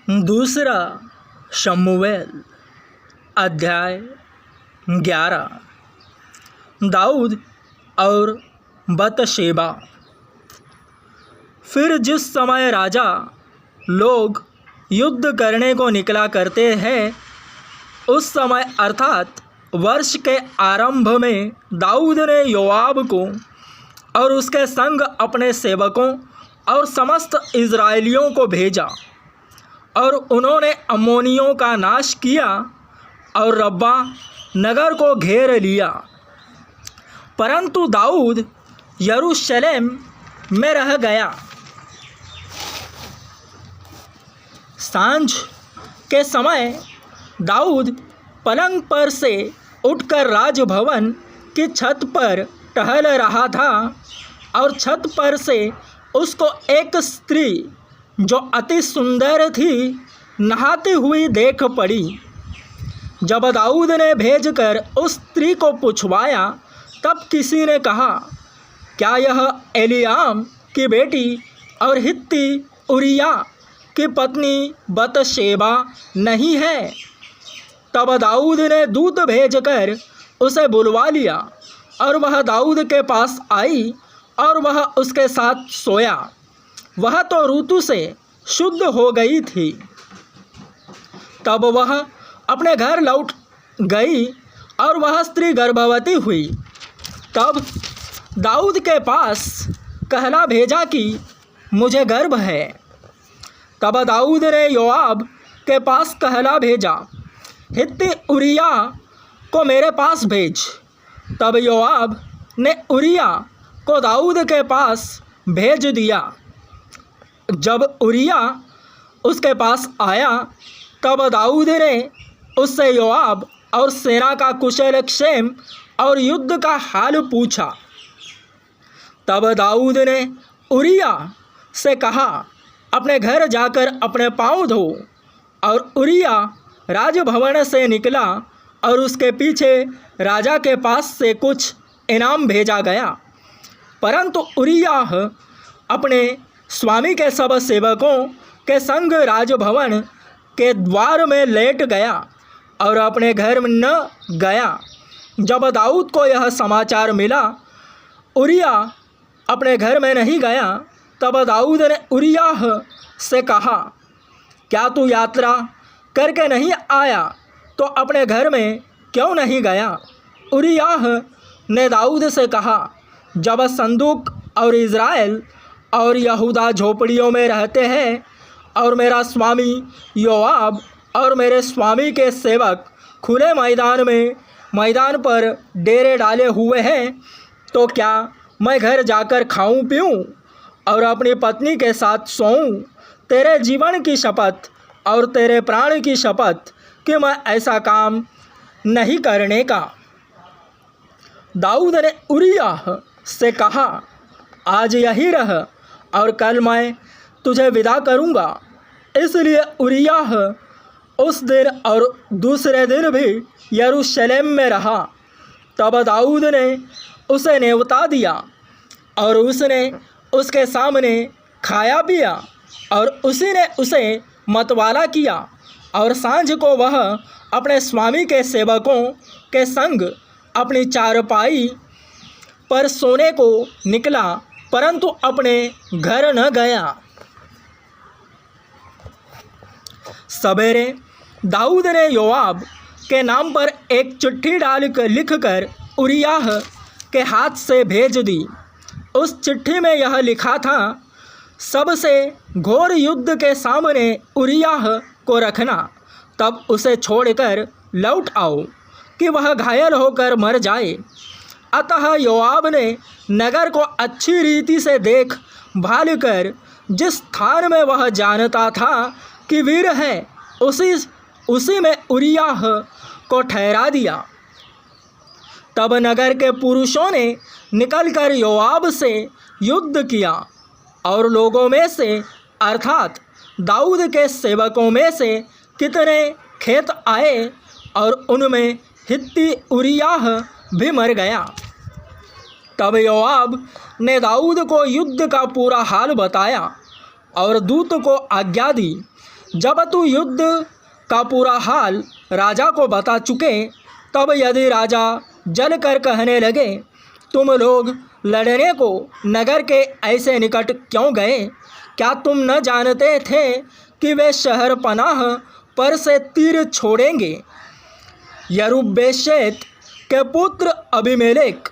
दूसरा शमूएल अध्याय 11। दाऊद और बतशेबा। फिर जिस समय राजा लोग युद्ध करने को निकला करते हैं, उस समय अर्थात वर्ष के आरंभ में दाऊद ने योआब को और उसके संग अपने सेवकों और समस्त इज़राइलियों को भेजा, और उन्होंने अम्मोनियों का नाश किया और रब्बा नगर को घेर लिया। परंतु दाऊद यरूशलेम में रह गया। सांझ के समय दाऊद पलंग पर से उठकर राजभवन की छत पर टहल रहा था, और छत पर से उसको एक स्त्री जो अति सुंदर थी नहाती हुई देख पड़ी। जब दाऊद ने भेजकर उस स्त्री को पूछवाया, तब किसी ने कहा, क्या यह एलीआम की बेटी और हित्ती उरिया की पत्नी बतशेबा नहीं है? तब दाऊद ने दूत भेजकर उसे बुलवा लिया, और वह दाऊद के पास आई और वह उसके साथ सोया। वह तो ऋतु से शुद्ध हो गई थी। तब वह अपने घर लौट गई और वह स्त्री गर्भवती हुई। तब दाऊद के पास कहला भेजा कि मुझे गर्भ है। तब दाऊद ने योआब के पास कहला भेजा, हित्ती उरिया को मेरे पास भेज। तब योआब ने उरिया को दाऊद के पास भेज दिया। जब उरिया उसके पास आया, तब दाऊद ने उससे योआब और सेना का कुशल क्षेम और युद्ध का हाल पूछा। तब दाऊद ने उरिया से कहा, अपने घर जाकर अपने पाँव धो। और उरिया राजभवन से निकला, और उसके पीछे राजा के पास से कुछ इनाम भेजा गया। परंतु उरिया अपने स्वामी के सब सेवकों के संग राजभवन के द्वार में लेट गया और अपने घर में न गया। जब दाऊद को यह समाचार मिला, उरिया अपने घर में नहीं गया, तब दाऊद ने उरिया से कहा, क्या तू यात्रा करके नहीं आया तो अपने घर में क्यों नहीं गया? उरिया ने दाऊद से कहा, जब संदूक और इज़राइल और यहूदा झोपड़ियों में रहते हैं, और मेरा स्वामी योआब और मेरे स्वामी के सेवक खुले मैदान पर डेरे डाले हुए हैं, तो क्या मैं घर जाकर खाऊं पीऊं और अपनी पत्नी के साथ सोऊं? तेरे जीवन की शपथ और तेरे प्राण की शपथ कि मैं ऐसा काम नहीं करने का। दाऊद ने उरिया से कहा, आज यही रह और कल मैं तुझे विदा करूँगा। इसलिए उरिया उस दिन और दूसरे दिन भी यरूशलेम में रहा। तब दाऊद ने उसे नेवता दिया, और उसने उसके सामने खाया पिया, और उसी ने उसे मतवाला किया। और सांझ को वह अपने स्वामी के सेवकों के संग अपनी चारपाई पर सोने को निकला, परंतु अपने घर न गया। सवेरे दाऊद ने योआब के नाम पर एक चिट्ठी डालकर लिखकर उरिया के हाथ से भेज दी। उस चिट्ठी में यह लिखा था, सबसे घोर युद्ध के सामने उरिया को रखना, तब उसे छोड़कर लौट आओ कि वह घायल होकर मर जाए। अतः योआब ने नगर को अच्छी रीति से देख भाल कर जिस स्थान में वह जानता था कि वीर है, उसी में उरिया को ठहरा दिया। तब नगर के पुरुषों ने निकलकर योआब से युद्ध किया, और लोगों में से अर्थात दाऊद के सेवकों में से कितने खेत आए, और उनमें हित्ती उरिया भी मर गया। तब योआब ने दाऊद को युद्ध का पूरा हाल बताया, और दूत को आज्ञा दी जब तू युद्ध का पूरा हाल राजा को बता चुके, तब यदि राजा जल कर कहने लगे, तुम लोग लड़ने को नगर के ऐसे निकट क्यों गए? क्या तुम न जानते थे कि वे शहर पनाह पर से तीर छोड़ेंगे? यरूब्बेशेत के पुत्र अबीमेलेक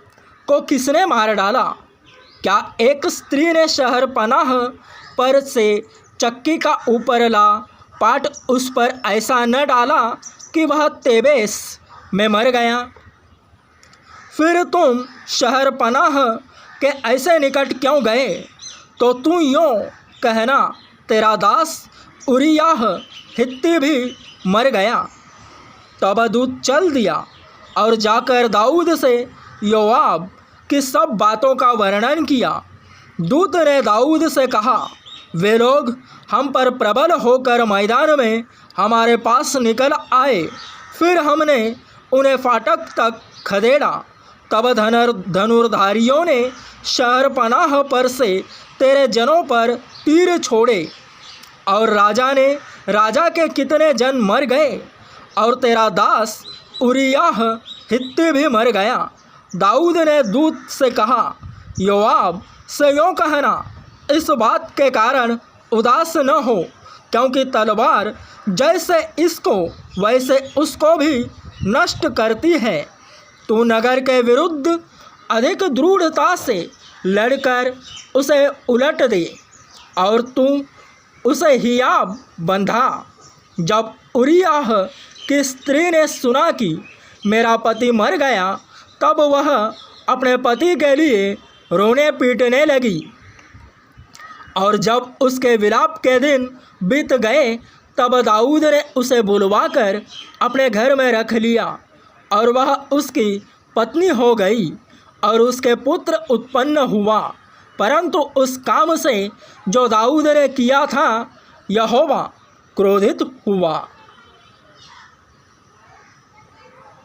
को किसने मार डाला? क्या एक स्त्री ने शहर पनाह पर से चक्की का ऊपरला पाट उस पर ऐसा न डाला कि वह तेबेस में मर गया? फिर तुम शहर पनाह के ऐसे निकट क्यों गए? तो तू यूँ कहना, तेरा दास उरिय्याह हित्ती भी मर गया। तब दूत चल दिया और जाकर दाऊद से योआब की सब बातों का वर्णन किया। दूत ने दाऊद से कहा, वे लोग हम पर प्रबल होकर मैदान में हमारे पास निकल आए, फिर हमने उन्हें फाटक तक खदेड़ा। तब धनुर्धारियों ने शहर पनाह पर से तेरे जनों पर तीर छोड़े, और राजा के कितने जन मर गए, और तेरा दास उरिय्याह हित्ती भी मर गया। दाऊद ने दूत से कहा, योआब से यूँ कहना, इस बात के कारण उदास न हो, क्योंकि तलवार जैसे इसको वैसे उसको भी नष्ट करती है। तू नगर के विरुद्ध अधिक दृढ़ता से लड़कर उसे उलट दे, और तू उसे हियाब बंधा। जब उरिय्याह की स्त्री ने सुना कि मेरा पति मर गया, तब वह अपने पति के लिए रोने पीटने लगी, और जब उसके विलाप के दिन बीत गए, तब दाऊद ने उसे बुलवाकर अपने घर में रख लिया, और वह उसकी पत्नी हो गई, और उसके पुत्र उत्पन्न हुआ। परंतु उस काम से जो दाऊद ने किया था, यहोवा क्रोधित हुआ।